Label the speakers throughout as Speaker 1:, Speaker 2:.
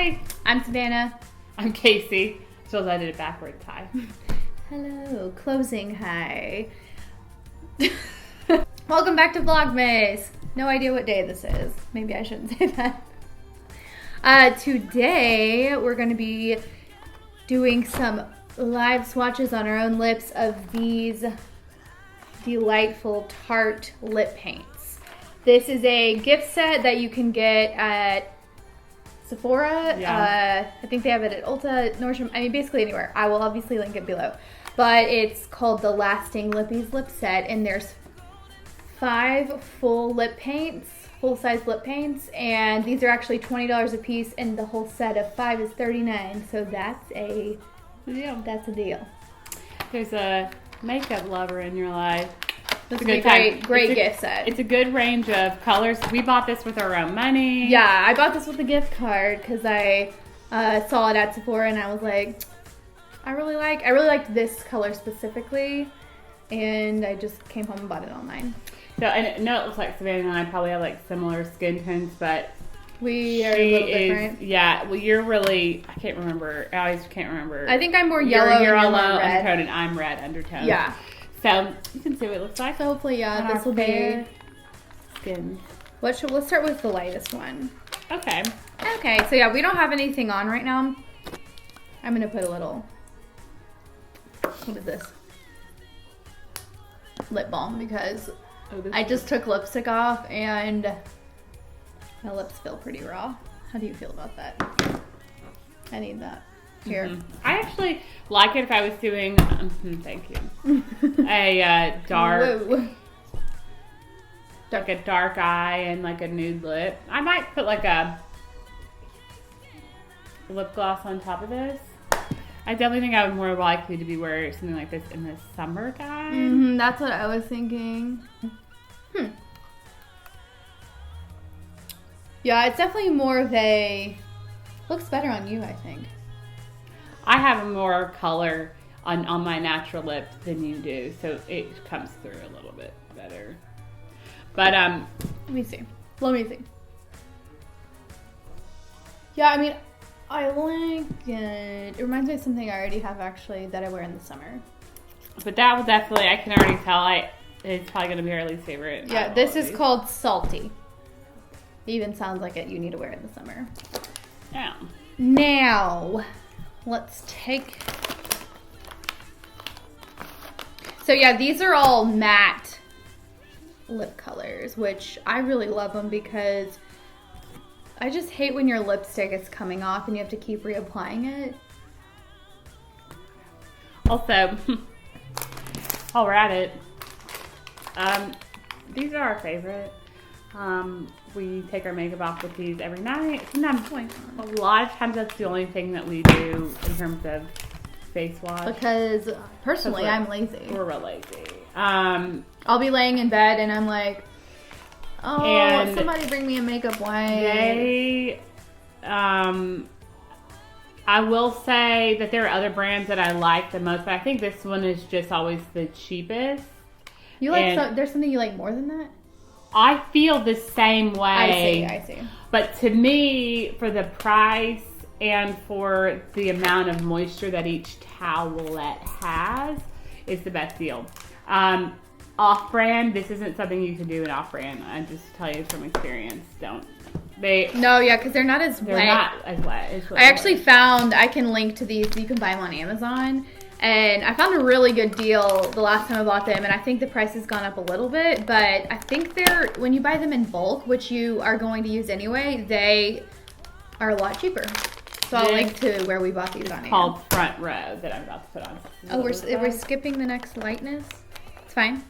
Speaker 1: Hi,
Speaker 2: I'm Savannah.
Speaker 1: I'm Casey. So I did it backwards. Hi.
Speaker 2: Hello, closing hi. Welcome back to Vlogmas. No idea what day this is. Maybe I shouldn't say that. Today we're going to be doing some live swatches on our own lips of these delightful Tarte lip paints. This is a gift set that you can get at Sephora.
Speaker 1: Yeah.
Speaker 2: I think they have it at Ulta, Nordstrom. I mean, basically anywhere. I will obviously link it below. But it's called the Lasting Lippies lip set, and there's 5 full lip paints, full-size lip paints, and these are actually $20 a piece, and the whole set of 5 is $39. So that's a deal.
Speaker 1: There's a makeup lover in your life.
Speaker 2: That's a great gift set.
Speaker 1: It's a good range of colors. We bought this with our own money.
Speaker 2: Yeah, I bought this with a gift card because I saw it at Sephora and I was like, I really liked this color specifically, and I just came home and bought it online.
Speaker 1: So I know it looks like Savannah and I probably have like similar skin tones, but
Speaker 2: we are a little different.
Speaker 1: Yeah, well, you're really, I can't remember. I always can't remember.
Speaker 2: I think I'm more yellow.
Speaker 1: You're
Speaker 2: and
Speaker 1: yellow
Speaker 2: red
Speaker 1: undertone, and I'm red undertone.
Speaker 2: Yeah.
Speaker 1: So you can see what it looks like.
Speaker 2: So hopefully, yeah, this will be
Speaker 1: skins.
Speaker 2: Let's start with the lightest one.
Speaker 1: Okay.
Speaker 2: Okay, so yeah, we don't have anything on right now. I'm gonna put a little. What is this? Lip balm, because I just took lipstick off and my lips feel pretty raw. How do you feel about that? I need that. Here.
Speaker 1: Mm-hmm. I actually like it if I was doing, thank you, a dark, like a dark eye and like a nude lip. I might put like a lip gloss on top of this. I definitely think I would more likely to be wearing something like this in the summertime.
Speaker 2: That's what I was thinking. Yeah, it's definitely more of a, looks better on you, I think.
Speaker 1: I have more color on my natural lip than you do, so it comes through a little bit better. But
Speaker 2: let me see. Yeah, I mean, I like it. It reminds me of something I already have actually that I wear in the summer.
Speaker 1: But that will definitely, I can already tell, it's probably gonna be our least favorite.
Speaker 2: Yeah, this is called Salty. It even sounds like it. You need to wear it in the summer.
Speaker 1: Yeah.
Speaker 2: Now, let's take. So yeah, these are all matte lip colors, which I really love them because I just hate when your lipstick is coming off and you have to keep reapplying it.
Speaker 1: Also, while we're at it, these are our favorite. We take our makeup off with these every night. Sometimes, a lot of times that's the only thing that we do in terms of face wash.
Speaker 2: Because personally, I'm lazy.
Speaker 1: We're real lazy.
Speaker 2: I'll be laying in bed and I'm like, oh, somebody bring me a makeup wipe.
Speaker 1: I will say that there are other brands that I like the most, but I think this one is just always the cheapest.
Speaker 2: You like there's something you like more than that?
Speaker 1: I feel the same way.
Speaker 2: I see.
Speaker 1: But to me, for the price and for the amount of moisture that each towelette has, is the best deal. Off-brand, this isn't something you can do in off-brand. I just tell you from experience, don't.
Speaker 2: Because they're not as wet.
Speaker 1: They're not as wet.
Speaker 2: I actually found, I can link to these, you can buy them on Amazon. And I found a really good deal the last time I bought them, and I think the price has gone up a little bit, but I think when you buy them in bulk, which you are going to use anyway, they are a lot cheaper. So I'll link to where we bought these on Amazon.
Speaker 1: Called Front Row that I'm about to put on.
Speaker 2: Oh, we're skipping the next lightness? It's fine.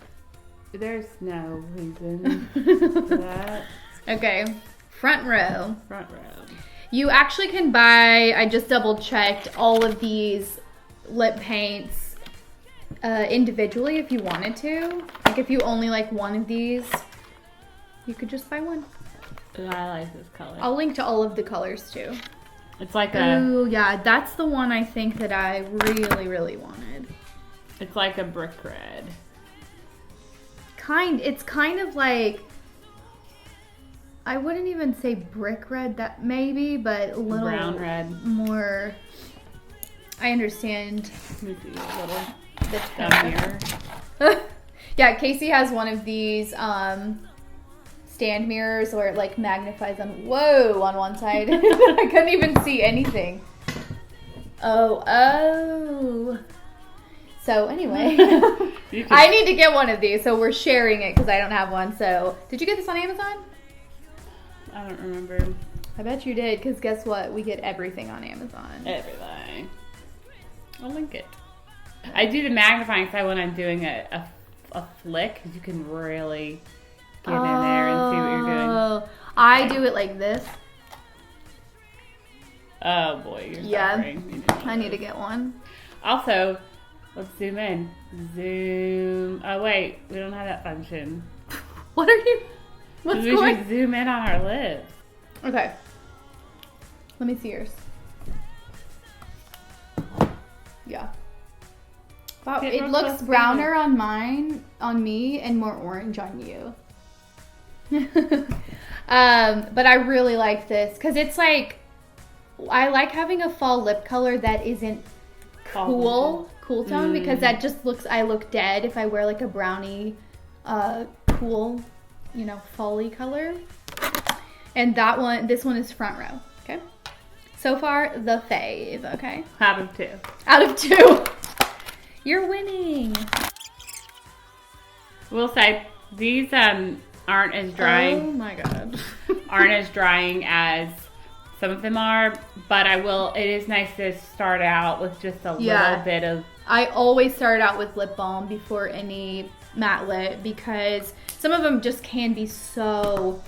Speaker 1: There's no reason for that.
Speaker 2: Okay, Front Row.
Speaker 1: Front Row.
Speaker 2: You actually can buy, I just double checked, all of these lip paints individually if you wanted to. Like if you only like one of these, you could just buy one.
Speaker 1: I like this color.
Speaker 2: I'll link to all of the colors too.
Speaker 1: It's like
Speaker 2: Ooh, yeah, that's the one I think that I really, really wanted.
Speaker 1: It's like a brick red.
Speaker 2: It's kind of like I wouldn't even say brick red, that maybe, but a little
Speaker 1: brown red.
Speaker 2: more. I understand.
Speaker 1: Let me see a little
Speaker 2: This
Speaker 1: mirror.
Speaker 2: Yeah, Casey has one of these stand mirrors where it like magnifies on one side. I couldn't even see anything. Oh. So anyway, I need to get one of these. So we're sharing it because I don't have one. So did you get this on Amazon?
Speaker 1: I don't remember.
Speaker 2: I bet you did, because guess what? We get everything on Amazon.
Speaker 1: Everything. I'll link it. I do the magnifying side when I'm doing a flick, because you can really get in there and see what you're doing.
Speaker 2: I do it like this.
Speaker 1: Oh boy, you're suffering.
Speaker 2: I need to get one.
Speaker 1: Also, let's zoom in. Zoom. Oh wait, we don't have that function.
Speaker 2: What are you? What's
Speaker 1: we
Speaker 2: going?
Speaker 1: should zoom in on our lips.
Speaker 2: Okay. Let me see yours. Yeah. Wow,
Speaker 1: Get
Speaker 2: it
Speaker 1: real
Speaker 2: looks
Speaker 1: close,
Speaker 2: browner on me, and more orange on you. But I really like this because it's like, I like having a fall lip color that isn't cool tone, because that just looks, I look dead if I wear like a brownie, cool, fall-y color. And this one is front row, okay? So far, the fave, okay?
Speaker 1: Out of 2.
Speaker 2: Out of 2. You're winning.
Speaker 1: We'll say these aren't as drying.
Speaker 2: Oh my god.
Speaker 1: Aren't as drying as some of them are, but it is nice to start out with just a little bit of.
Speaker 2: I always start out with lip balm before any matte lip, because some of them just can be so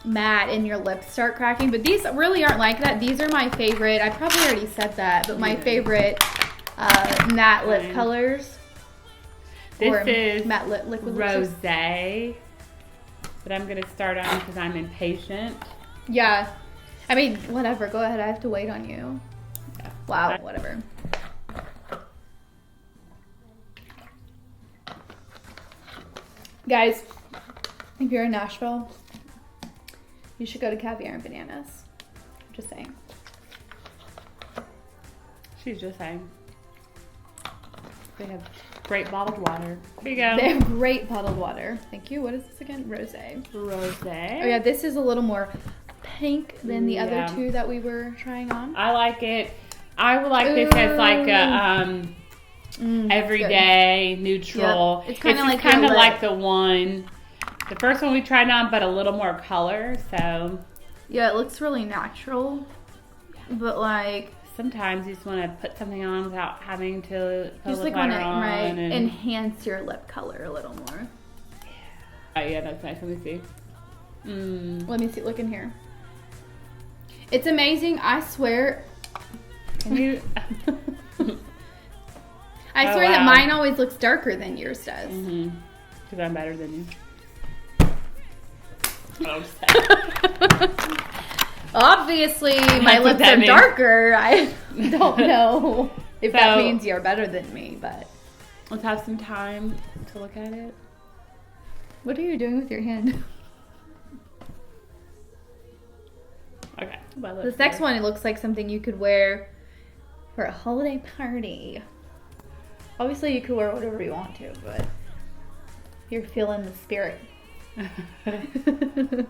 Speaker 2: matte and your lips start cracking, but these really aren't like that. These are my favorite. I probably already said that, but my favorite matte lip colors.
Speaker 1: This is
Speaker 2: matte liquid
Speaker 1: rosé, but I'm gonna start on because I'm impatient.
Speaker 2: Yeah, I mean, whatever. Go ahead. I have to wait on you.
Speaker 1: Yeah.
Speaker 2: Wow. Whatever. Guys, if you're in Nashville, you should go to Caviar and Bananas. Just saying.
Speaker 1: She's just saying. They have great bottled water. Here you go.
Speaker 2: They have great bottled water. Thank you. What is this again? Rosé.
Speaker 1: Rosé.
Speaker 2: Oh yeah, this is a little more pink than the other two that we were trying on.
Speaker 1: I like it. I would like this as like a everyday neutral.
Speaker 2: Yep. It's kind of
Speaker 1: like the one, the first one we tried on, but a little more color. So
Speaker 2: yeah, it looks really natural, but like
Speaker 1: sometimes you just want to put something on without having to put
Speaker 2: just
Speaker 1: lip
Speaker 2: like want
Speaker 1: liner
Speaker 2: to
Speaker 1: on and
Speaker 2: enhance your lip color a little more.
Speaker 1: Oh yeah, that's nice. Let me see.
Speaker 2: Let me see. Look in here. It's amazing. I swear.
Speaker 1: Can you?
Speaker 2: I swear that mine always looks darker than yours does.
Speaker 1: Because I'm better than you.
Speaker 2: Obviously, my lips are darker. I don't know if that means you're better than me, but
Speaker 1: let's have some time to look at it.
Speaker 2: What are you doing with your hand?
Speaker 1: Okay.
Speaker 2: This next one, it looks like something you could wear for a holiday party. Obviously, you could wear whatever you want to, but you're feeling the spirit.
Speaker 1: If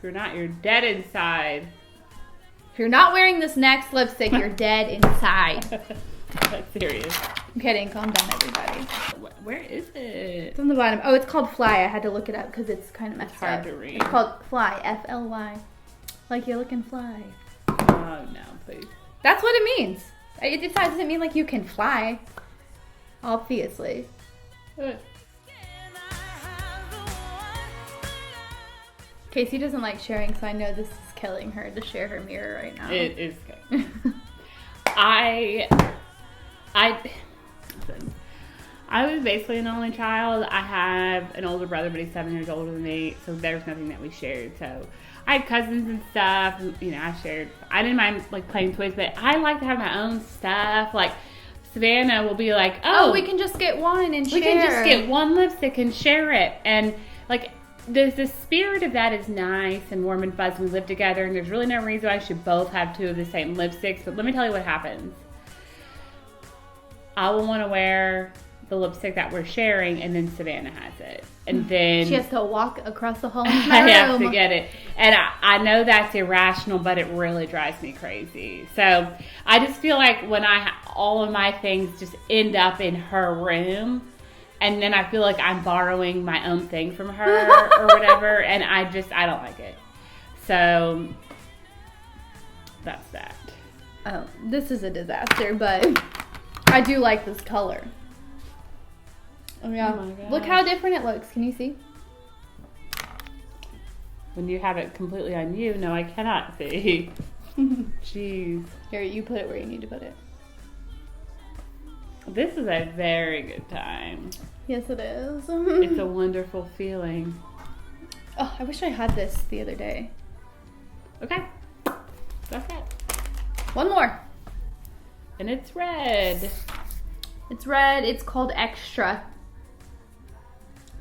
Speaker 1: you're not, you're dead inside.
Speaker 2: If you're not wearing this next lipstick, you're dead inside.
Speaker 1: That's serious.
Speaker 2: I'm kidding. Calm down, everybody.
Speaker 1: Where is it?
Speaker 2: It's on the bottom. Oh, it's called Fly. I had to look it up because it's kind of messed up.
Speaker 1: It's hard to read.
Speaker 2: It's called Fly. F-L-Y. Like you're looking fly.
Speaker 1: Oh, no, please.
Speaker 2: That's what it means. It doesn't mean like you can fly. Obviously. Casey doesn't like sharing, so I know this is killing her to share her mirror right now.
Speaker 1: It is good. I was basically an only child. I have an older brother, but he's 7 years older than me, so there's nothing that we shared. So I had cousins and stuff, and, I didn't mind like playing toys, but I like to have my own stuff. Like Savannah will be like, oh,
Speaker 2: we can just get one and share.
Speaker 1: We can just get one lipstick and share it. And like the spirit of that is nice and warm and fuzzy. We live together, and there's really no reason I should both have two of the same lipsticks. But let me tell you what happens. I will want to wear the lipstick that we're sharing, and then Savannah has it. And then
Speaker 2: she has to walk across the hall.
Speaker 1: I have to get it. And I know that's irrational, but it really drives me crazy. So I just feel like when all of my things just end up in her room, and then I feel like I'm borrowing my own thing from her or whatever, and I don't like it. So that's that.
Speaker 2: Oh, this is a disaster, but I do like this color. Oh yeah. Oh my gosh. Look how different it looks. Can you see?
Speaker 1: When you have it completely on you, no, I cannot see. Jeez.
Speaker 2: Here, you put it where you need to put it.
Speaker 1: This is a very good time.
Speaker 2: Yes, it is.
Speaker 1: It's a wonderful feeling.
Speaker 2: Oh, I wish I had this the other day.
Speaker 1: Okay. That's it.
Speaker 2: One more.
Speaker 1: And it's red.
Speaker 2: It's red. It's called Extra.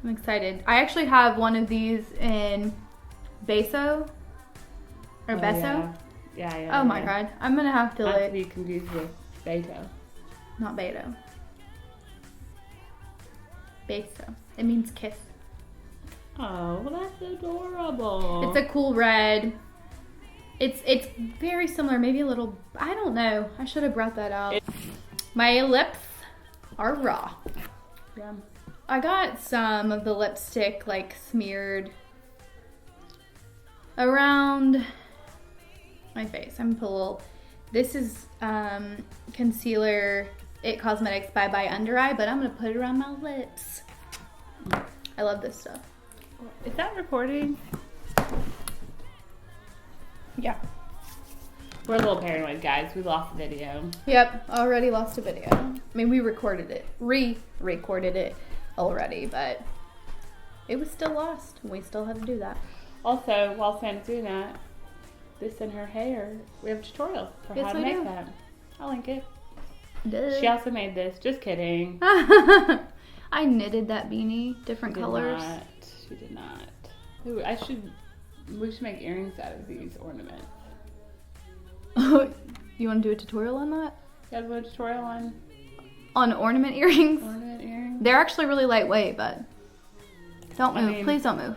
Speaker 2: I'm excited. I actually have one of these in Beso. Or Beso.
Speaker 1: Yeah.
Speaker 2: Oh my god. I'm going to have to
Speaker 1: Not to be confused with Beto.
Speaker 2: Not Beto. Beso. It means kiss.
Speaker 1: Oh, well, that's adorable.
Speaker 2: It's a cool red. It's very similar, maybe a little, I don't know. I should have brought that out. My lips are raw.
Speaker 1: Yeah.
Speaker 2: I got some of the lipstick like smeared around my face. I'm gonna put a little, this is concealer It Cosmetics by Under Eye, but I'm gonna put it around my lips. I love this stuff.
Speaker 1: Is that recording?
Speaker 2: Yeah.
Speaker 1: We're a little paranoid, guys. We lost the video.
Speaker 2: Yep, already lost a video. I mean, we recorded it, re-recorded it already, but it was still lost. We still had to do that.
Speaker 1: Also, while Sam's doing that, this in her hair, we have a tutorial for how to make that. I'll link it.
Speaker 2: Duh.
Speaker 1: She also made this. Just kidding.
Speaker 2: I knitted that beanie, different colors.
Speaker 1: She did not. Ooh, we should make earrings out of these ornaments.
Speaker 2: You want to do a tutorial on that?
Speaker 1: You guys want a tutorial
Speaker 2: on ornament earrings?
Speaker 1: Ornament earrings?
Speaker 2: They're actually really lightweight, but don't move. Please don't move.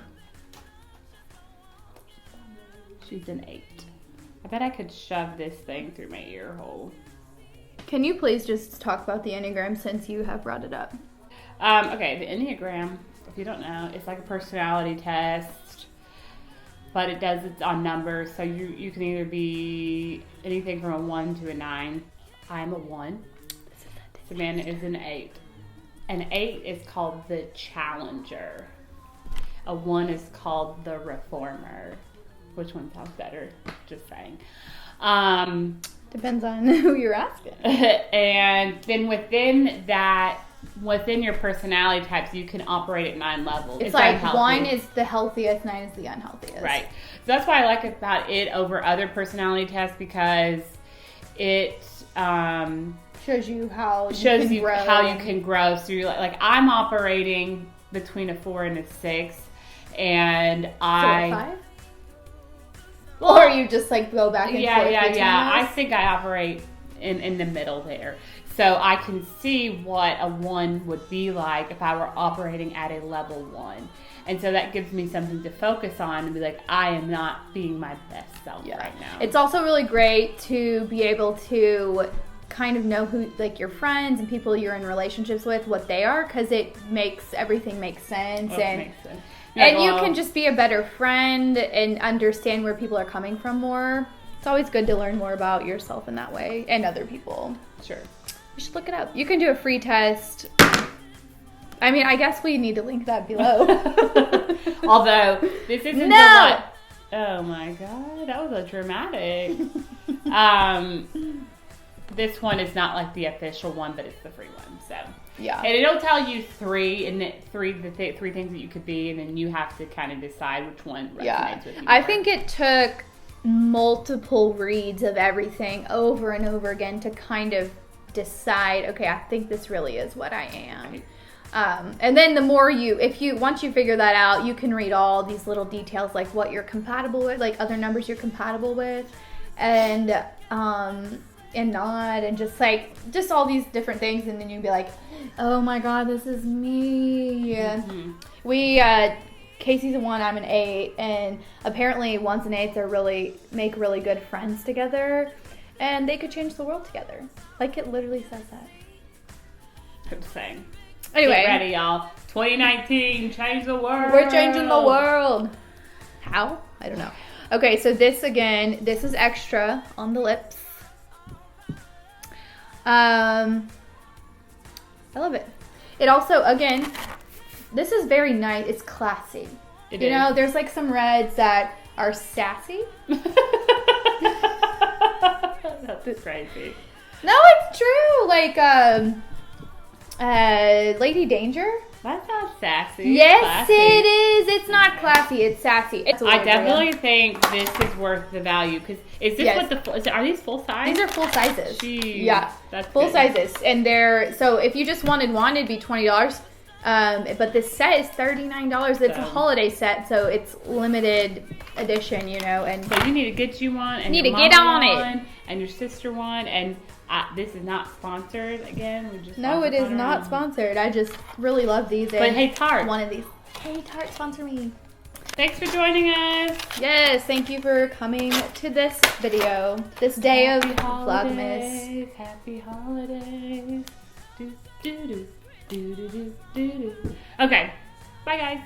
Speaker 1: She's an 8. I bet I could shove this thing through my ear hole.
Speaker 2: Can you please just talk about the Enneagram since you have brought it up?
Speaker 1: Okay, the Enneagram, if you don't know, it's like a personality test, but it's on numbers, so you can either be anything from a 1 to a 9. I'm a 1. Savannah is an 8. An 8 is called the Challenger. A 1 is called the Reformer. Which one sounds better? Just saying.
Speaker 2: Depends on who you're asking.
Speaker 1: And then within your personality types, you can operate at 9 levels.
Speaker 2: It's like unhealthy. 1 is the healthiest, 9 is the unhealthiest.
Speaker 1: Right. So that's why I like about it over other personality tests, because it
Speaker 2: shows you how you
Speaker 1: can grow. So you're like I'm operating between a 4 and a 6, and
Speaker 2: so a 5?
Speaker 1: Well,
Speaker 2: or you just like go back and forth?
Speaker 1: Yeah. I think I operate in the middle there. So I can see what a 1 would be like if I were operating at a level 1. And so that gives me something to focus on and be like, I am not being my best self right now.
Speaker 2: It's also really great to be able to kind of know who, like your friends and people you're in relationships with, what they are, because it makes everything make sense.
Speaker 1: It makes sense.
Speaker 2: And you can just be a better friend and understand where people are coming from more. It's always good to learn more about yourself in that way and other people.
Speaker 1: Sure.
Speaker 2: You should look it up. You can do a free test. I mean, I guess we need to link that below.
Speaker 1: Although, this isn't the one. Oh my God, that was a dramatic. This one is not like the official one, but it's the free one. So
Speaker 2: yeah,
Speaker 1: and it'll tell you three things that you could be, and then you have to kind of decide which one resonates with you.
Speaker 2: I think it took multiple reads of everything over and over again to kind of decide, okay, I think this really is what I am. And then the more once you figure that out, you can read all these little details, like what you're compatible with, like other numbers you're compatible with, and not, and just all these different things, and then you'd be like, oh my god, this is me. Mm-hmm. Casey's a 1, I'm an 8, and apparently 1s and 8s make really good friends together, and they could change the world together. Like, it literally says that.
Speaker 1: I'm just saying.
Speaker 2: Anyway.
Speaker 1: Get ready, y'all. 2019, change the world.
Speaker 2: We're changing the world. How? I don't know. Okay, so this is extra on the lips. I love it. It also, again, this is very nice. It's classy. You know, there's like some reds that are sassy.
Speaker 1: That's crazy.
Speaker 2: No, it's true. Like, Lady Danger.
Speaker 1: That's not sassy.
Speaker 2: Yes,
Speaker 1: classy.
Speaker 2: it is. It's not classy. It's sassy.
Speaker 1: I definitely think this is worth the value, because is this are these full size?
Speaker 2: These are full sizes.
Speaker 1: Jeez,
Speaker 2: yeah,
Speaker 1: that's
Speaker 2: full
Speaker 1: good.
Speaker 2: sizes, and so if you just wanted one, it'd be $20. But this set is $39. It's a holiday set, so it's limited edition, you know. And
Speaker 1: so you need to get you one, and
Speaker 2: need
Speaker 1: your
Speaker 2: to get on
Speaker 1: one,
Speaker 2: it,
Speaker 1: and your sister one, and. This is not sponsored again.
Speaker 2: No, it is not sponsored. I just really love these.
Speaker 1: But hey, Tarte.
Speaker 2: One of these. Hey, Tarte, sponsor me.
Speaker 1: Thanks for joining us.
Speaker 2: Yes, thank you for coming to this video. This day of Vlogmas.
Speaker 1: Happy holidays. Do, do, do, do, do, do, do. Okay. Bye, guys.